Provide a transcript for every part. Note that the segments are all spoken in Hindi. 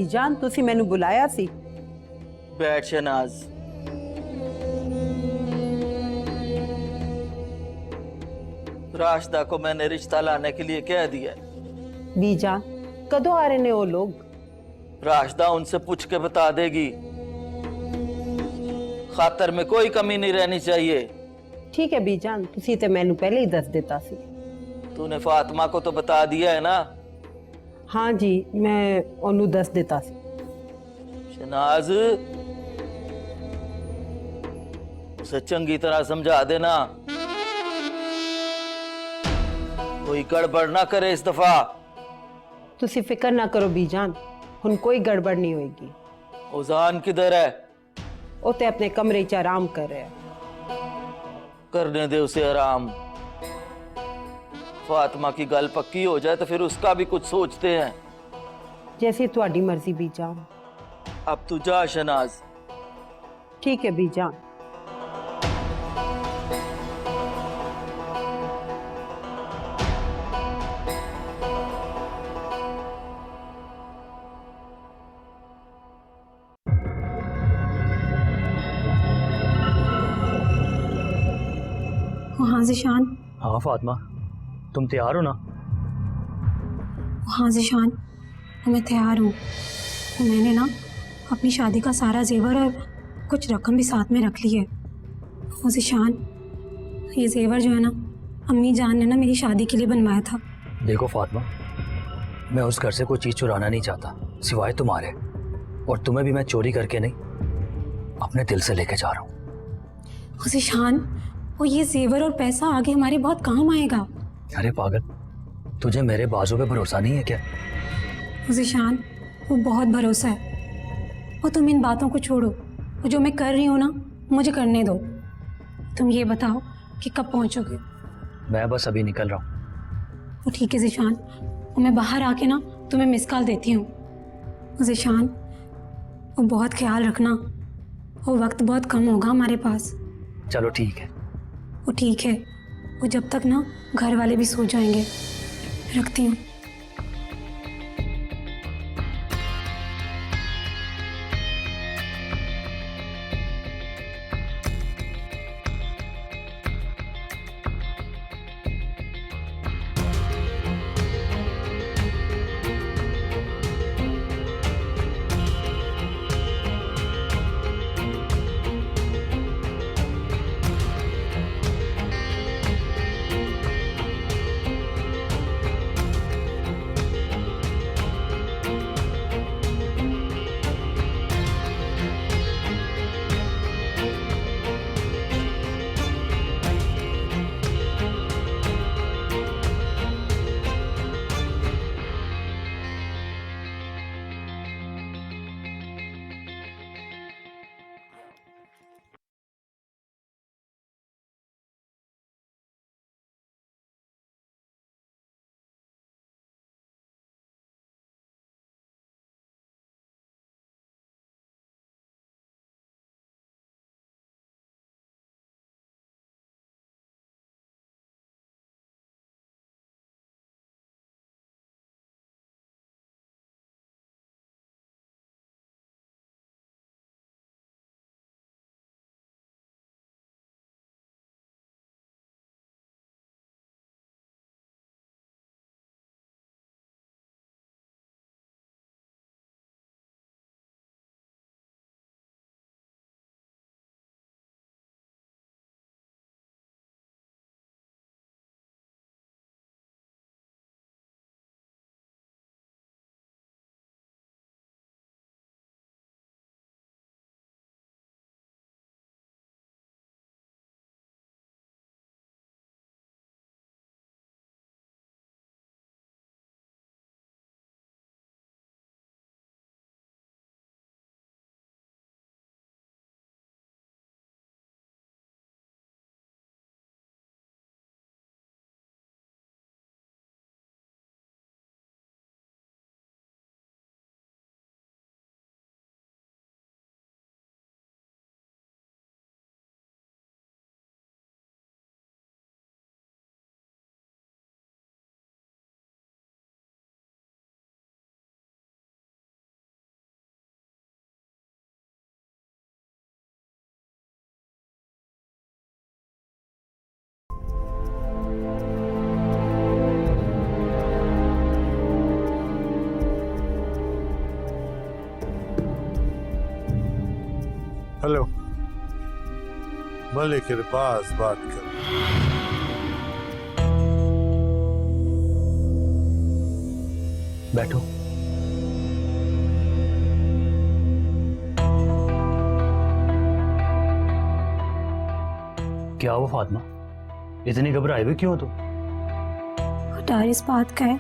बीजान तुसी मैनू बुलाया सी? बैठ शहनाज। राशिदा को मैंने रिश्ता लाने के लिए कह दिया है। बीजान कदों आ रहे ने वो लोग? राशिदा उनसे पूछ के बता देगी। खातर में कोई कमी नहीं रहनी चाहिए। ठीक है बीजान, तुसी ते मैनू पहले ही दस देता सी। तूने फातिमा को तो बता दिया है ना? हाँ जी, मैं ओनू दस देता सी। शहनाज, उसे चंगी तरह समझा देना, कोई गड़बड़ ना करे इस दफा। तुसी फिक्र ना करो बीजान, हुन कोई गड़बड़ नहीं होगी। उजान किधर है? वो ते अपने कमरे च आराम कर रहे हैं। करने दे उसे आराम। फातिमा की गल पक्की हो जाए तो फिर उसका भी कुछ सोचते हैं। जैसी तुम्हारी मर्जी बीजान। अब तू जा शहनाज। ठीक है बीजान। हाँ ज़िशान। हाँ फातिमा, तुम तैयार हो ना? हाँ ज़िशान, मैं तैयार हूँ। तो मैंने ना अपनी शादी का सारा जेवर और कुछ रकम भी साथ में रख ली है। ज़िशान, ये जेवर जो है ना, अम्मी जान ने ना मेरी शादी के लिए बनवाया था। देखो फातिमा, मैं उस घर से कोई चीज़ चुराना नहीं चाहता सिवाय तुम्हारे, और तुम्हें भी मैं चोरी करके नहीं, अपने दिल से लेके जा रहा हूँ। ज़िशान, वो ये जेवर और पैसा आगे हमारे बहुत काम आएगा। अरे पागल, तुझे मेरे बाजू पे भरोसा नहीं है क्या? ज़िशान, वो बहुत भरोसा है। और तुम इन बातों को छोड़ो, वो जो मैं कर रही हूँ ना, मुझे करने दो। तुम ये बताओ कि कब पहुँचोगे? मैं बस अभी निकल रहा हूँ। वो ठीक है ज़िशान, वो मैं बाहर आके ना तुम्हें मिस कॉल देती हूँ। ज़िशान, वो बहुत ख्याल रखना, वो वक्त बहुत कम होगा हमारे पास। चलो ठीक है। वो ठीक है, वो जब तक ना घर वाले भी सो जाएंगे। रखती हूँ। हेलो, मलिक के पास बात कर। बैठो। क्या हुआ फातिमा, इतनी घबराई हुई क्यों तुम? डर इस बात का है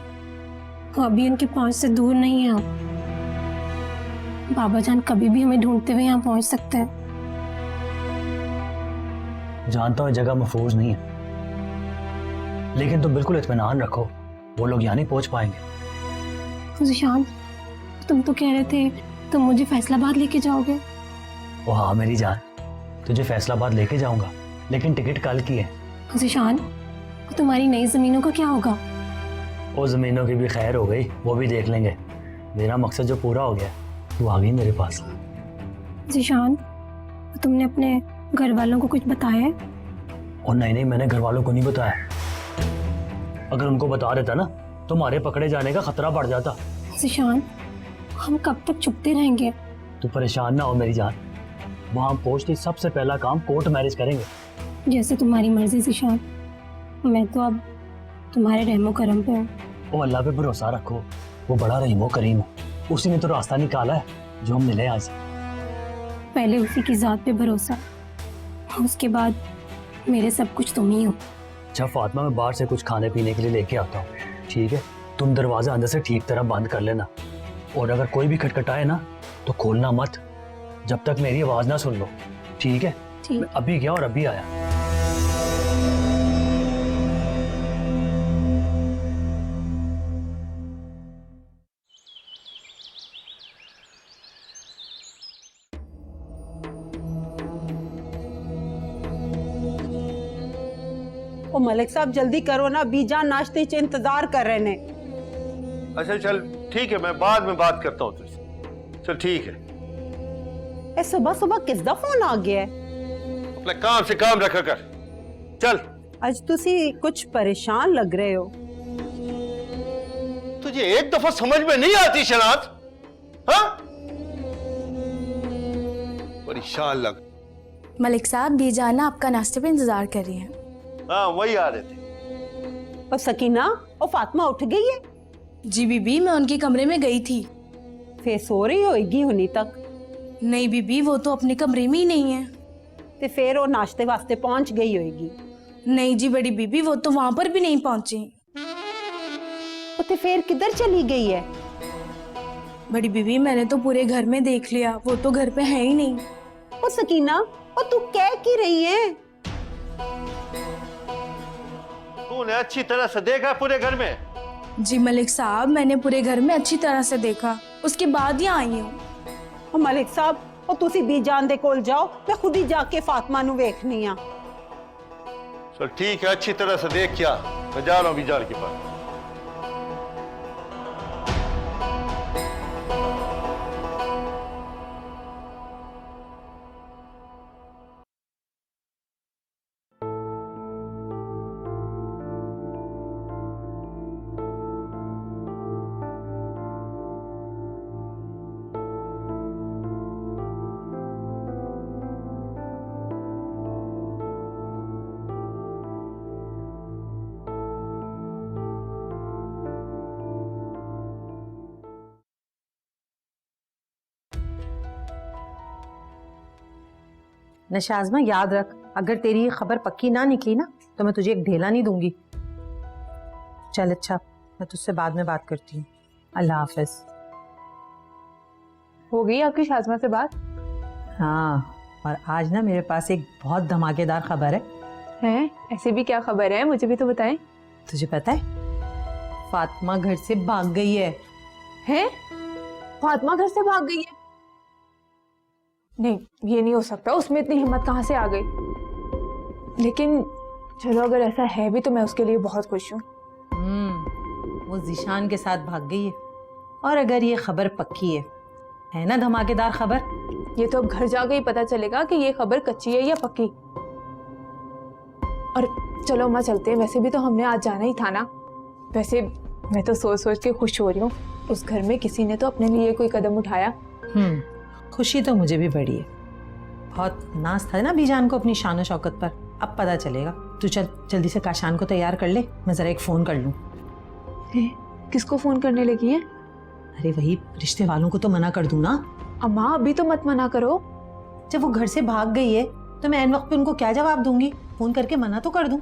अभी उनके पहुंच से दूर नहीं है आप। बाबा जान कभी भी हमें ढूंढते हुए यहाँ पहुंच सकते हैं। जानता हूँ जगह महफूज नहीं है, लेकिन तुम बिल्कुल इत्मीनान रखो, वो लोग यहाँ नहीं पहुंच पाएंगे। ज़ीशान, तुम तो कह रहे थे तुम मुझे फैसलाबाद लेके जाओगे। ओ हाँ मेरी जान, तुझे फैसलाबाद लेके जाऊंगा, लेकिन टिकट कल की है। ज़ीशान, तुम्हारी नई जमीनों का क्या होगा? वो जमीनों की भी खैर हो गई, वो भी देख लेंगे। मेरा मकसद जो पूरा हो गया, तू आ गई मेरे पास। ज़ीशान, तुमने अपने घर वालों को कुछ बताया है? और नहीं, मैंने घर वालों को नहीं बताया। अगर उनको बता देता ना, तो हमारे पकड़े जाने का खतरा बढ़ जाता। ज़ीशान, हम कब तक चुपते रहेंगे? तू परेशान ना हो मेरी जान, वहां पहुंचते सबसे पहला काम कोर्ट मैरिज करेंगे। जैसे तुम्हारी मर्जी ज़ीशान, मैं तो अब तुम्हारे रहमो करम पे हूँ। वो अल्लाह पे भरोसा रखो, वो बड़ा रहीमो करीम है, उसी ने तो रास्ता निकाला है जो हम मिले आज। पहले उसी की ज़ात पे भरोसा, उसके बाद मेरे सब कुछ तुम ही हो। अच्छा फातिमा, मैं बाहर से कुछ खाने पीने के लिए लेके आता हूँ, ठीक है? तुम दरवाजा अंदर से ठीक तरह बंद कर लेना, और अगर कोई भी खटखटाए ना तो खोलना मत जब तक मेरी आवाज ना सुन लो, ठीक है? ठीक। मैं अभी गया और अभी आया। ओ मलिक साहब जल्दी करो ना, बीजान नाश्ते च इंतजार कर रहे ने। अच्छा चल ठीक है, मैं बाद में बात करता हूँ तुझसे। चल ठीक है। ए सुबह सुबह किसदा फोन आ गया है? अपने काम से काम रखा कर। चल। आज तुसी कुछ परेशान लग रहे हो। तुझे एक दफा समझ में नहीं आती शनात? हाँ? परेशान लग। मलिक साहब, बीजाना आपका नाश्ते पे इंतजार कर रही हैं। हाँ वही आ रहे थे। और सकीना और फातिमा उठ गई है? जी बीबी, मैं उनके कमरे में गई थी। फिर सो रही होगी हुनी तक। नहीं बीबी, वो तो अपने कमरे में ही नहीं है। ते फिर वो नाश्ते वास्ते पहुंच गई होगी। नहीं जी बड़ी बीबी, वो तो वहां पर भी नहीं पहुंची। तो फिर किधर चली गई है? बड़ी बीबी, मैंने तो पूरे घर में देख लिया, वो तो घर पे है ही नहीं। ओ सकीना, ओ तू कह की रही है? तूने अच्छी तरह से देखा पूरे घर में? जी मलिक साहब, मैंने पूरे घर में अच्छी तरह से देखा, उसके बाद ही आई हूँ। ओ मलिक साहब, ओ तुसी बीजान दे कोल जाओ, मैं खुद ही जाके फातिमा नु वेखनी आ। चल ठीक है, अच्छी तरह से देख क्या, मैं जा रहा हूँ बीजान के पास। नशाज़मा याद रख, अगर तेरी ये खबर पक्की ना निकली ना तो मैं तुझे एक ढेला नहीं दूंगी। चल अच्छा, मैं तुझसे बाद में बात करती हूँ। अल्लाह हाफिज। हो गई आपकी शाज़मा से बात? हाँ, और आज ना मेरे पास एक बहुत धमाकेदार खबर है। हैं? ऐसी भी क्या खबर है, मुझे भी तो बताएं। तुझे पता है फातिमा घर से भाग गई है। हैं? फातिमा घर से भाग गई है? नहीं, ये नहीं हो सकता, उसमें इतनी हिम्मत कहाँ से आ गई? लेकिन चलो अगर ऐसा है भी तो मैं उसके लिए बहुत खुश हूँ। वो ज़ीशान के साथ भाग गई है। और अगर ये खबर पक्की है ना धमाकेदार खबर, ये तो अब घर जाके ही पता चलेगा कि ये खबर कच्ची है या पक्की। और चलो अम्मा चलते हैं, वैसे भी तो हमने आज जाना ही था ना। वैसे मैं तो सोच सोच के खुश हो रही हूँ, उस घर में किसी ने तो अपने लिए कोई कदम उठाया। खुशी तो मुझे भी बड़ी है। बहुत नाज था ना बीजान को अपनी शान शौकत पर, अब पता चलेगा। तू चल जल्दी से काशान को तैयार कर ले, मैं जरा एक फोन कर लूँ। किसको फोन करने लगी है? अरे वही रिश्ते वालों को तो मना कर दूं ना। अम्मा अभी तो मत मना करो। जब वो घर से भाग गई है तो मैं एन वक्त पे उनको क्या जवाब दूंगी? फोन करके मना तो कर दूं।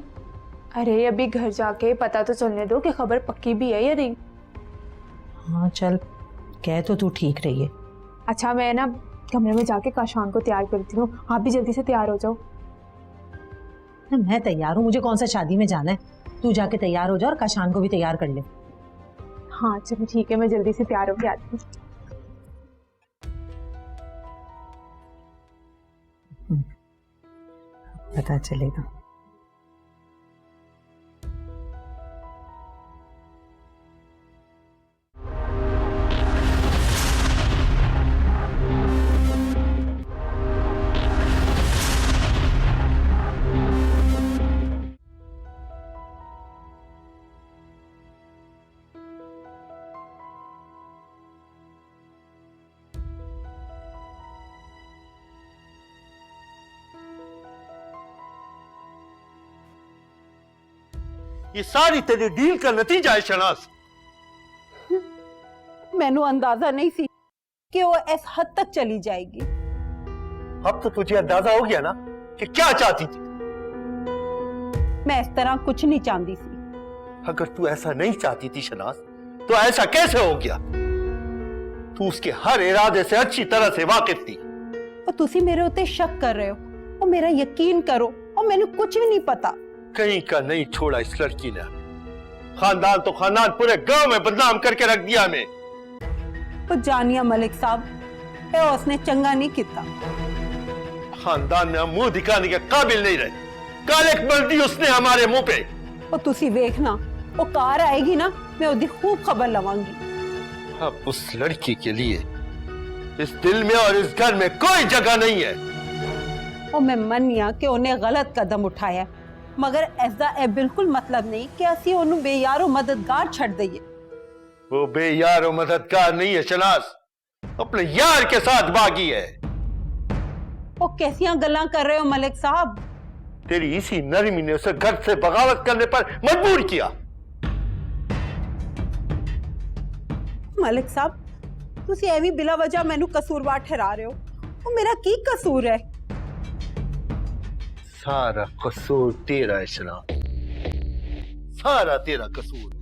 अरे अभी घर जाके पता तो चलने दो कि खबर पक्की भी है या नहीं। हाँ चल, कह तो तू ठीक रही है। अच्छा मैं ना कमरे में जाके काशान को तैयार करती हूँ, आप भी जल्दी से तैयार हो जाओ। ना मैं तैयार हूँ, मुझे कौन सा शादी में जाना है। तू जाके तैयार हो जा और काशान को भी तैयार कर ले। हाँ चलो ठीक है, मैं जल्दी से तैयार होके आती हूँ। पता चलेगा। ये सारी तेरी डील का नतीजा है शनाज। मैनू अंदाजा नहीं सी कि वो इस हद तक चली जाएगी। अब तो तुझे अंदाजा हो गया ना कि क्या चाहती थी। मैं इस तरह कुछ नहीं चाहती सी। अगर तू ऐसा नहीं चाहती थी शनाज, तो ऐसा कैसे हो गया? तू उसके हर इरादे से अच्छी तरह से वाकिफ थी। और तुसी मेरे उत्ते शक कर रहे हो, और मेरा यकीन करो, और मैनू कुछ भी नहीं पता। कहीं का नहीं छोड़ा इस लड़की ने। खानदान तो खानदान, पूरे गांव में बदनाम करके रख दिया हमें। तो जानिया मलिक साहब, ये उसने चंगा नहीं किया। खानदान में हम मुंह दिखाने के काबिल नहीं रहे। कालिक मल दी उसने हमारे मुंह पे। और तुसी देखना, वो कार आएगी ना, मैं उसकी खूब खबर लवांगी। अब उस लड़की के लिए इस दिल में और इस घर में कोई जगह नहीं है। और मैं मनिया कि उन्हें गलत कदम उठाया, मगर ऐसा ए बिल्कुल मतलब नहीं कि असी उन्हें बेयारो मददगार छड़ दईए। वो बेयार और मददगार नहीं है शनाज, अपने यार के साथ भागी है। वो कैसियां गल्लां कर रहे हो मलिक साहब? तेरी इसी नरमी ने उसे घर से बगावत करने पर मजबूर किया। मलिक साहब, तुसी एवी बिला वजह मैनू कसूरवार ठहरा रहे हो। वो मेरा की कसूर है? सारा कसूर तेरा है शनाज, सारा तेरा कसूर।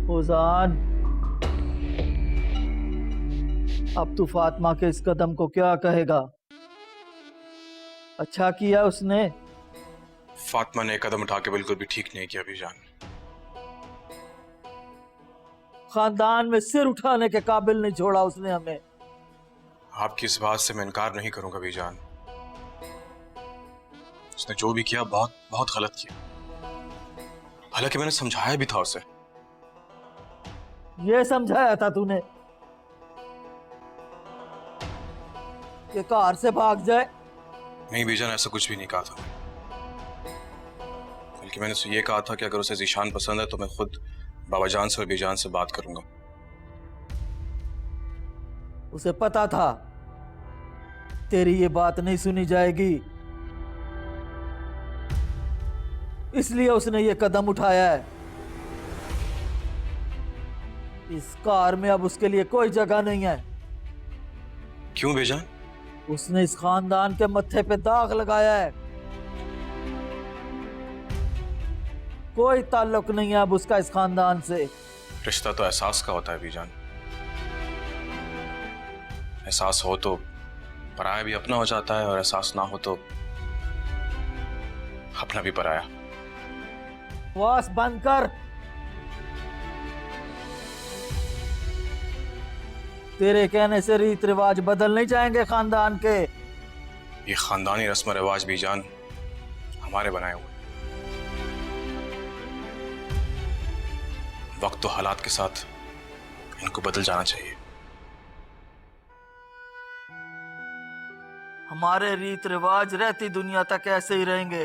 फौजान, अब तू फातिमा के इस कदम को क्या कहेगा? अच्छा किया उसने। फातिमा ने कदम उठा के बिल्कुल भी ठीक नहीं किया बीजान। खानदान में सिर उठाने के काबिल नहीं छोड़ा उसने हमें। आपकी इस बात से मैं इनकार नहीं करूंगा बीजान। उसने जो भी किया बहुत बहुत गलत किया। हालांकि मैंने समझाया भी था उसे। ये समझाया था तूने कि कार से भाग जाए? नहीं बीजान, ऐसा कुछ भी नहीं कहा था। बल्कि मैंने उसे ये कहा था कि अगर उसे ज़ीशान पसंद है तो मैं खुद बाबा जान से और बीजान से बात करूंगा। उसे पता था तेरी ये बात नहीं सुनी जाएगी, इसलिए उसने ये कदम उठाया है। इस कार में अब उसके लिए कोई जगह नहीं है। क्यों बीजान? उसने इस खानदान के मत्थे पे दाग लगाया है। कोई ताल्लुक नहीं है अब उसका इस खानदान से। रिश्ता तो एहसास का होता है बीजान। एहसास हो तो पराया भी अपना हो जाता है, और एहसास ना हो तो अपना भी पराया। वास बंद कर। तेरे कहने से रीत रिवाज बदल नहीं जाएंगे खानदान के। ये खानदानी रस्म रिवाज बीजान हमारे बनाए हुए। वक्त तो हालात के साथ इनको बदल जाना चाहिए। हमारे रीत रिवाज रहती दुनिया तक ऐसे ही रहेंगे।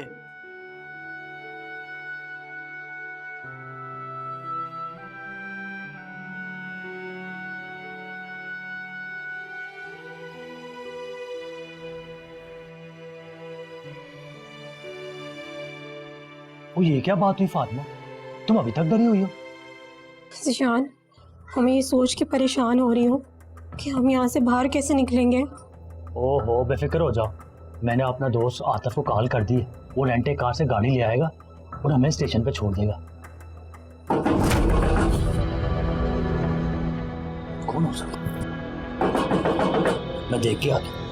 वो ये क्या बात हुई फातिमा, तुम अभी तक डरी हुई हो? ज़िशान, मैं ये सोच के परेशान हो रही हूँ कि हम यहाँ से बाहर कैसे निकलेंगे। ओहो बेफिक्र हो जाओ, मैंने अपना दोस्त आतिफ को कॉल कर दी है। वो रेंटे कार से गाड़ी ले आएगा और हमें स्टेशन पे छोड़ देगा। कौन हो सकता? मैं देख के आता हूँ।